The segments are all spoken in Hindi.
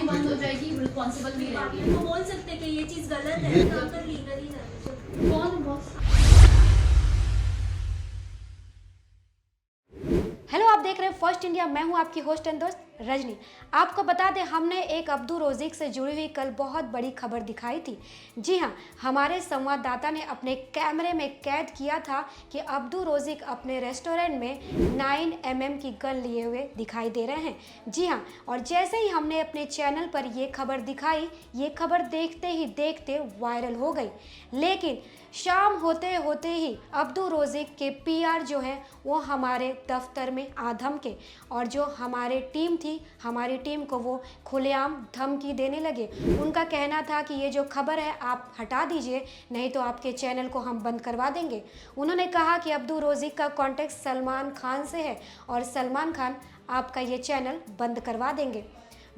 कंपनी बंद हो जाएगी, रिस्पॉन्सिबल नहीं रहेगी। तो बोल सकते कि ये चीज गलत है, तो अगर लीगली जाए। कौन बॉस? हेलो, आप देख रहे हैं फर्स्ट इंडिया। मैं हूं आपकी होस्ट एंड दोस्त रजनी। आपको बता दें, हमने एक अब्दू रोज़िक से जुड़ी हुई कल बहुत बड़ी खबर दिखाई थी। जी हां, हमारे संवाददाता ने अपने कैमरे में कैद किया था कि अब्दू रोज़िक अपने रेस्टोरेंट में 9mm की गन लिए हुए दिखाई दे रहे हैं। जी हां, और जैसे ही हमने अपने चैनल पर ये खबर दिखाई, ये खबर देखते ही देखते वायरल हो गई। लेकिन शाम होते होते ही अब्दू रोज़िक के पीआर जो हैं वो हमारे दफ्तर में आ धमके, और जो हमारी टीम थी, हमारी टीम को वो खुलेआम धमकी देने लगे। उनका कहना था कि ये जो खबर है आप हटा दीजिए, नहीं तो आपके चैनल को हम बंद करवा देंगे। उन्होंने कहा कि अब्दू रोज़िक का कॉन्टेक्ट सलमान खान से है और सलमान खान आपका ये चैनल बंद करवा देंगे।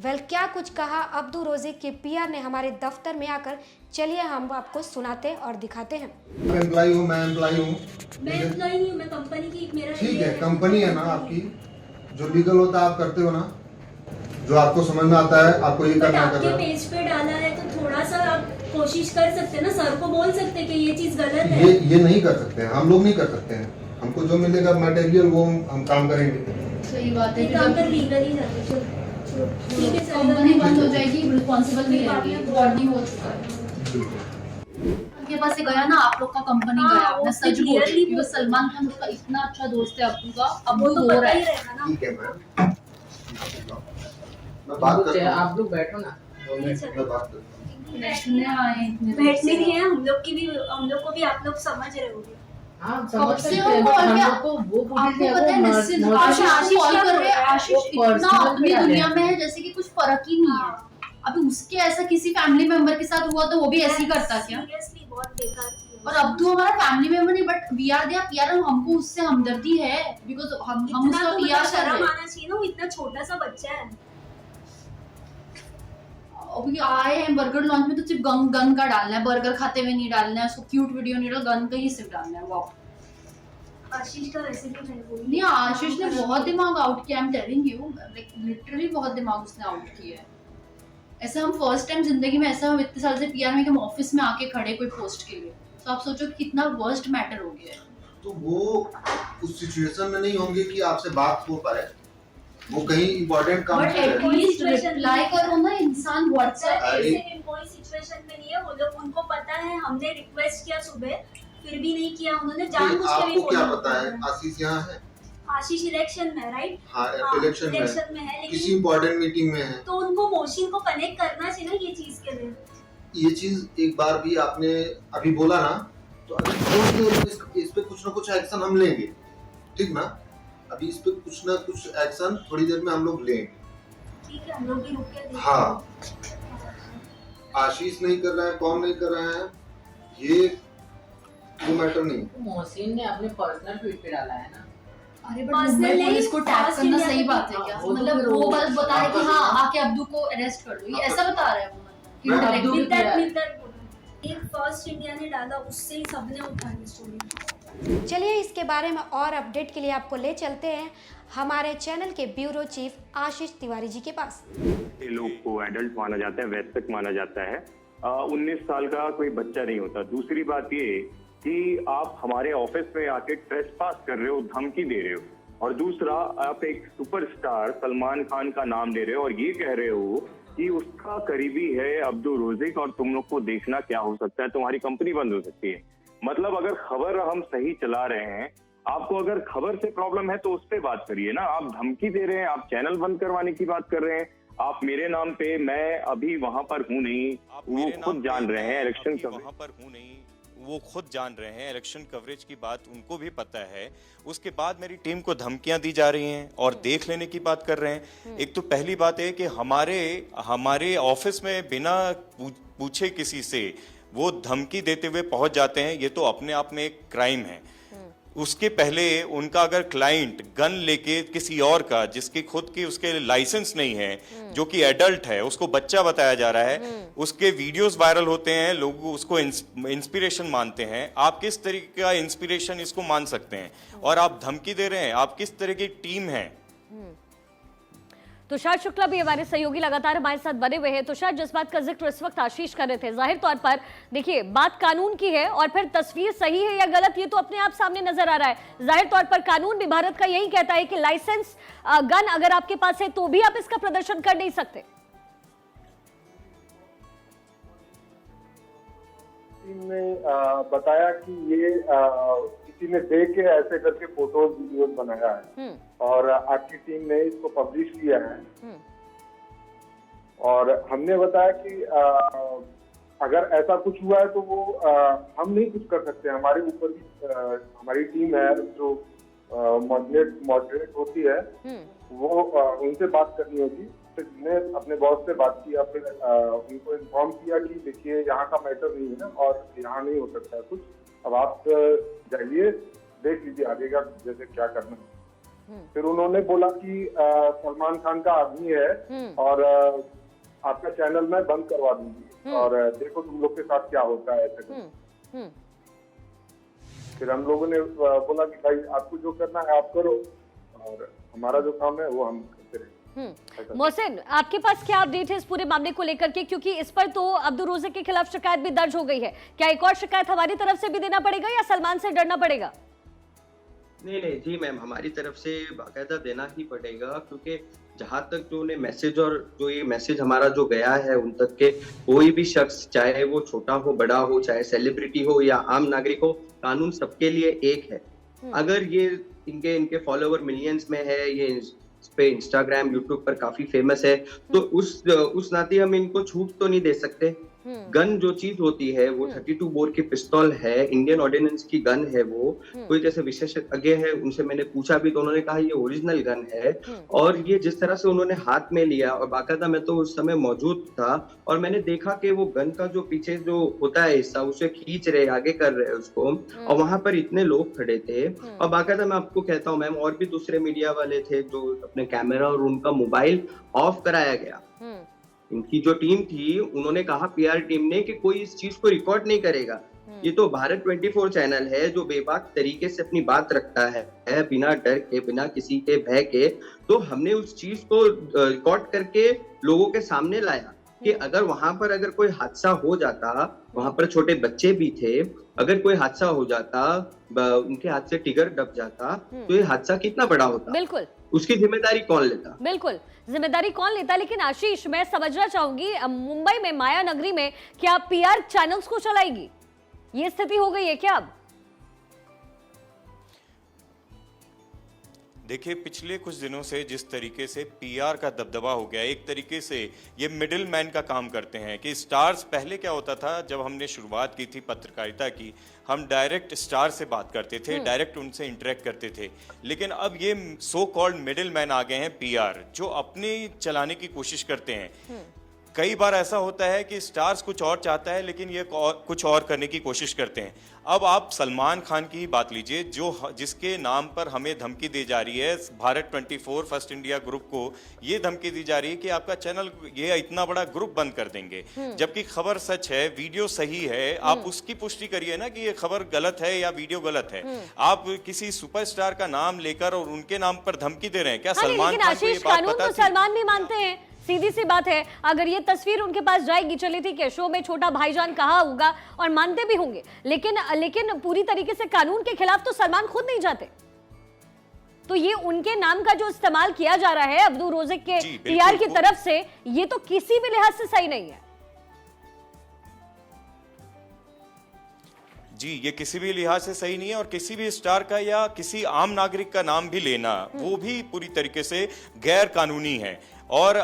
क्या कुछ कहा अब्दू रोज़िक के पीआर ने हमारे दफ्तर में आकर, चलिए हम आपको सुनाते और दिखाते हैं। एम्प्लॉय हूँ, मैं एम्प्लॉय हूँ। मैं एम्प्लॉय नहीं हूँ, मैं कंपनी की, मेरा ठीक है, कंपनी है ना आपकी, जो लीगल होता है आप करते हो ना, जो आपको समझ में आता है आपको ये करना है। आपके पेज पे डाला है तो थोड़ा सा आप कोशिश कर सकते हैं ना, सर को बोल सकते हैं कि ये चीज गलत है। ये नहीं कर सकते हैं, हम लोग नहीं कर सकते हैं। हमको जो मिलेगा मटेरियल वो हम काम करेंगे। सही बात है। काम कर लीगली जाते, ठीक है, कंपनी बंद हो जाएगी, रिस्पॉन्सिबल नहीं रहेगी। वार्निंग हो चुका है। उनके पास से गया ना, आप लोग का कंपनी गया, आपने सच बोला क्योंकि सलमान खान उसका इतना अच्छा दोस्त है अब्दू का। अब वो हो रहा है। ठीक है मैम, मैं बात करता हूँ। आप लोग बैठो ना, मैं बात करता हूँ। बैठने आए इतने देर बैठने से। नहीं है, हम लोग को भी आप लोग समझ रहे होंगे। हाँ कब समझ से सकते वो हैं, कॉल हम किया? लोग को वो बोली आपको थी, पता है वो निश्चित नर्स- आशीष कॉल कर रहे हैं। आशीष वो इतना personal अपनी में दुनिया आ में गया। है जैसे कि कुछ फर्क ही नहीं है। अभी उसके ऐसा किसी फैमिली मेंबर के साथ हुआ तो वो भी ऐसे ही करता क्या? सीरियसली बहुत बेकार थी। और अब्दू हमारा फैमिली मेंबर नहीं, but we are their PR, हमको उससे हमदर्दी है बिकॉज़ हम इतना उसका तो पीआर कर शर्म रहे हैं। आना चाहिए ना, वो इतना छोटा सा बच्चा है। अभी आए हैं बर्गर लॉन्च में तो सिर्फ गन का डालना है, बर्गर खाते हुए नहीं डालना है, उसको क्यूट वीडियो नहीं डालना, गन का ही सिर्फ डालना है। वाओ, आशीष का वैसे भी नहीं बोली। नहीं आशीष ने बहुत दिमाग आउट किया। I am telling you, like literally बहुत दिमाग उसने आउट किया है। ऐसा हम फर्स्ट टाइम जिंदगी में, ऐसा हम इतने साल से पीआर में कि हम ऑफिस में आके खड़े कोई पोस्ट के लिए, तो आप सोचो कितना वर्स्ट मैटर हो गया है। तो वो उस सिचुएशन में नहीं होंगे कि आपसे बात हो पाए, वो कहीं इम्पोर्टेंट काम बट कर रहे हैं। एटलीस्ट रिप्लाई करो ना इंसान व्हाट्सएप अरे। पे। कोई सिचुएशन में नहीं है, वो लोग, उनको पता है हमने रिक्वेस्ट किया सुबह, फिर भी नहीं किया उन्होंने, जानबूझ के भी। आपको क्या follow पता कर है रहे हैं। आशीष यहाँ है? आशीष इलेक्शन में, राइट? हाँ, इलेक्शन में है, किसी लेकिन इम्पोर्टेंट मीटिंग में है। तो उनको मोशन को कनेक्ट करना चाहिए ना ये चीज के लिए। ये चीज एक बार भी आपने अभी बोला ना, तो अभी थोड़ी देर में इस पे कुछ ना कुछ एक्शन हम लेंगे, ठीक ना? अभी इस पे कुछ ना कुछ एक्शन थोड़ी देर में हम लोग लेंगे। ठीक है, हम लोग भी रुक के देखते हैं। हाँ, आशीष नहीं कर रहा है, कौन नहीं कर रहा है, ये वो मैटर नहीं। मोहसिन ने अपने पर्सनल ट्वीट पे डाला है ना। अरे बट Personal मुंबई नहीं, पुलिस को टैग Fast करना India सही को- बात है क्या? हाँ, वो तो मतलब फिर वो वो- बस बता रहे कि हाँ आके अब्दू को अरेस्ट कर लो, ये ऐसा बता रहे हैं वो, कि मैं डायरेक्ट अब्दू- With that, किया है। with that बोला। एक फर्स्ट इंडिया ने डाला, उससे ही सबने उठाई स्टोरी। चलिए इसके बारे में और अपडेट के लिए आपको ले चलते हैं हमारे चैनल के ब्यूरो चीफ आशीष तिवारी जी के पास। ये लोग को एडल्ट माना जाता है, वयस्क माना जाता है। 19 साल का कोई बच्चा नहीं होता। दूसरी बात ये कि आप हमारे ऑफिस में आके ट्रेसपास कर रहे हो, धमकी दे रहे हो, और दूसरा आप एक सुपरस्टार सलमान खान का नाम ले रहे हो और ये कह रहे हो कि उसका करीबी है अब्दू रोज़िक और तुम लोग को देखना क्या हो सकता है, तुम्हारी कंपनी बंद हो सकती है। मतलब अगर खबर हम सही चला रहे हैं, आपको अगर खबर से प्रॉब्लम है तो उस पे बात करिए ना। आप धमकी दे रहे हैं, आप चैनल बंद करवाने की बात कर रहे हैं। आप मेरे नाम पे, मैं अभी वहां पर हूँ नहीं, वो खुद जान रहे हैं इलेक्शन वहां पर हूँ नहीं, वो खुद जान रहे हैं, इलेक्शन कवरेज की बात उनको भी पता है। उसके बाद मेरी टीम को धमकियां दी जा रही हैं और देख लेने की बात कर रहे हैं। एक तो पहली बात है कि हमारे ऑफिस में बिना पूछे किसी से वो धमकी देते हुए पहुंच जाते हैं, ये तो अपने आप में एक क्राइम है। उसके पहले उनका अगर क्लाइंट गन लेके किसी और का, जिसकी खुद की उसके लाइसेंस नहीं है, जो कि एडल्ट है, उसको बच्चा बताया जा रहा है, उसके वीडियोस वायरल होते हैं, लोग उसको इंस्पिरेशन मानते हैं। आप किस तरीके का इंस्पिरेशन इसको मान सकते हैं? और आप धमकी दे रहे हैं, आप किस तरह की टीम है? तुषार शुक्ला भी हमारे सहयोगी लगातार हमारे साथ बने हुए हैं। तुषार, जिस बात का जिक्र इस वक्त आशीष कर रहे थे, जाहिर तौर पर देखिए बात कानून की है और फिर तस्वीर सही है या गलत ये तो अपने आप सामने नजर आ रहा है। जाहिर तौर पर कानून भी भारत का यही कहता है कि लाइसेंस गन अगर आपके पास है तो भी आप इसका प्रदर्शन कर नहीं सकते। ने बताया कि ये किसी ने देख के ऐसे करके फोटोज वीडियोज बनाया है और आपकी टीम ने इसको पब्लिश किया है और हमने बताया कि अगर ऐसा कुछ हुआ है तो वो हम नहीं कुछ कर सकते। हमारे ऊपर भी हमारी टीम है जो मॉडरेट होती है, वो उनसे बात करनी होगी। ने अपने बॉस से बात किया, फिर उनको इन्फॉर्म किया कि देखिए यहाँ का मैटर नहीं है और यहाँ नहीं हो सकता है कुछ, अब आप जाइए देख लीजिए आगे का जैसे क्या करना है। फिर उन्होंने बोला कि सलमान खान का आदमी है और आपका चैनल मैं बंद करवा दूंगी और देखो तुम लोग के साथ क्या होता है ऐसे। फिर हम लोगों ने बोला कि भाई आपको जो करना है आप करो और हमारा जो काम है वो हम करते रहेंगे। मोहसिन, आपके पास क्या अपडेट है इस पूरे मामले को लेकर के, क्योंकि इस पर तो अब्दुल रोज़िक के खिलाफ शिकायत भी दर्ज हो गई है, क्या एक और शिकायत हमारी तरफ से भी देना पड़ेगा या सलमान से डरना पड़ेगा? नहीं जी मैम, हमारी तरफ से बाकायदा देना ही पड़ेगा, क्योंकि जहाँ तक जो उन्हें मैसेज और जो ये मैसेज हमारा जो गया है उन तक के कोई भी शख्स, चाहे वो छोटा हो बड़ा हो, चाहे सेलिब्रिटी हो या आम नागरिक हो, कानून सबके लिए एक है। अगर ये इनके फॉलोवर मिलियंस में है, ये इस पे इंस्टाग्राम यूट्यूब पर काफी फेमस है, तो उस नाते हम इनको छूट तो नहीं दे सकते। गन जो चीज होती है वो 32 बोर की पिस्तौल है, इंडियन ऑर्डिनेंस की गन है। वो कोई जैसे विशेषज्ञ है उनसे मैंने पूछा भी तो उन्होंने कहा ये ओरिजिनल गन है। और ये जिस तरह से उन्होंने हाथ में लिया, और बाकायदा मैं तो उस समय मौजूद था और मैंने देखा कि वो गन का जो पीछे जो होता है हिस्सा उसे खींच रहे, आगे कर रहे उसको, और वहां पर इतने लोग खड़े थे। और बाकायदा मैं आपको कहता हूँ मैम, और भी दूसरे मीडिया वाले थे जो अपने कैमरा और उनका मोबाइल ऑफ कराया गया। इनकी जो टीम थी उन्होंने कहा, पीआर टीम ने, कि कोई इस चीज को रिकॉर्ड नहीं करेगा। ये तो भारत 24 चैनल है जो बेबाक तरीके से अपनी बात रखता है बिना डर के, बिना किसी के भय के। तो हमने उस चीज को रिकॉर्ड करके लोगों के सामने लाया कि अगर वहां पर अगर कोई हादसा हो जाता, वहां पर छोटे बच्चे भी थे, अगर कोई हादसा हो जाता, उनके हाथ से टिगर दब जाता, तो ये हादसा कितना बड़ा होता। बिल्कुल, उसकी जिम्मेदारी कौन लेता? बिल्कुल जिम्मेदारी कौन लेता। लेकिन आशीष, मैं समझना चाहूंगी, मुंबई में माया नगरी में क्या पीआर चैनल्स को चलाएगी? ये स्थिति हो गई है क्या अब? देखिए, पिछले कुछ दिनों से जिस तरीके से पीआर का दबदबा हो गया, एक तरीके से ये मिडिल मैन का काम करते हैं कि स्टार्स, पहले क्या होता था जब हमने शुरुआत की थी पत्रकारिता की, हम डायरेक्ट स्टार से बात करते थे, डायरेक्ट उनसे इंटरेक्ट करते थे। लेकिन अब ये सो कॉल्ड मिडिल मैन आ गए हैं पीआर, जो अपने चलाने की कोशिश करते हैं। कई बार ऐसा होता है कि स्टार्स कुछ और चाहता है लेकिन ये कुछ और करने की कोशिश करते हैं। अब आप सलमान खान की ही बात लीजिए, जिसके नाम पर हमें धमकी दी जा रही है, भारत 24 फर्स्ट इंडिया ग्रुप को ये धमकी दी जा रही है कि आपका चैनल, ये इतना बड़ा ग्रुप बंद कर देंगे। जबकि खबर सच है, वीडियो सही है, आप उसकी पुष्टि करिए ना कि ये खबर गलत है या वीडियो गलत है। आप किसी सुपरस्टार का नाम लेकर और उनके नाम पर धमकी दे रहे हैं क्या? सलमान खान को ये बात पता थी? सलमान भी मानते हैं, सीधी सी बात है। अगर ये तस्वीर उनके पास जाएगी, चले ठीक है, शो में छोटा भाईजान कहा होगा और मानते भी होंगे, लेकिन पूरी तरीके से कानून के खिलाफ तो सलमान खुद नहीं जाते। तो ये उनके नाम का जो इस्तेमाल किया जा रहा है अब्दुल रोज़िक के पीआर की तरफ से, ये तो किसी भी लिहाज से सही नहीं है। जी, ये किसी भी लिहाज से सही नहीं है, और किसी भी स्टार का या किसी आम नागरिक का नाम भी लेना वो भी पूरी तरीके से गैर कानूनी है। और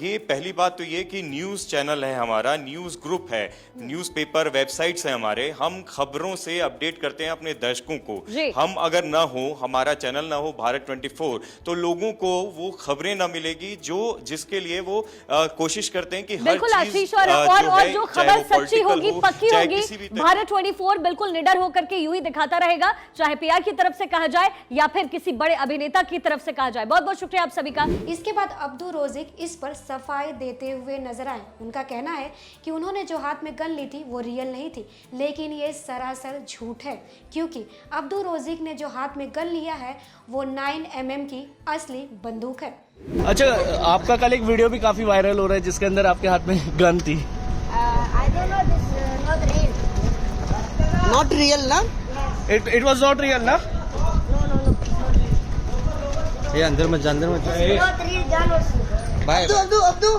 ये पहली बात तो ये कि न्यूज़ चैनल है हमारा, न्यूज़ ग्रुप है, न्यूज़पेपर, वेबसाइट्स हैं हमारे, हम खबरों से अपडेट करते हैं अपने दर्शकों को। हम अगर ना हो, हमारा चैनल ना हो भारत 24, तो लोगों को वो खबरें ना मिलेगी जिसके लिए वो कोशिश करते हैं कि हर चीज और जो खबर सच्ची होगी, पक्की होगी, भारत 24 बिल्कुल निडर होकर के यूं ही दिखाता रहेगा, चाहे पीआर की तरफ से कहा जाए या फिर किसी बड़े अभिनेता की तरफ से कहा जाए। बहुत बहुत शुक्रिया आप सभी का। इसके बाद अब्दुल रोज़िक इस पर सफाई देते हुए नजर आए। उनका कहना है कि उन्होंने जो हाथ में गन ली थी वो रियल नहीं थी, लेकिन ये सरासर झूठ है, क्योंकि अब्दुल रोज़िक ने जो हाथ में गन लिया है वो 9mm की असली बंदूक है। अच्छा, आपका कल एक वीडियो भी काफी वायरल हो रहा है जिसके अंदर आपके हाथ में गन थी। Not real, na? It was not real, ना? ये अंदर मत जा, बाय। अब्दू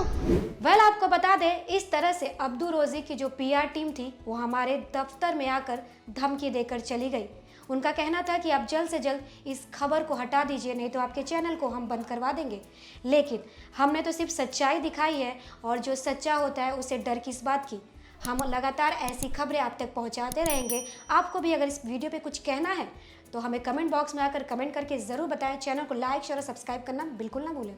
वेल आपको बता दें, इस तरह से अब्दू रोजी की जो पीआर टीम थी वो हमारे दफ्तर में आकर धमकी देकर चली गई। उनका कहना था कि आप जल्द से जल्द इस खबर को हटा दीजिए, नहीं तो आपके चैनल को हम बंद करवा देंगे। लेकिन हमने तो सिर्फ सच्चाई दिखाई है, और जो सच्चा होता है उसे डर किस बात की। हम लगातार ऐसी खबरें आप तक पहुंचाते रहेंगे। आपको भी अगर इस वीडियो पे कुछ कहना है तो हमें कमेंट बॉक्स में आकर कमेंट करके ज़रूर बताएं। चैनल को लाइक शेयर और सब्सक्राइब करना बिल्कुल ना भूलें।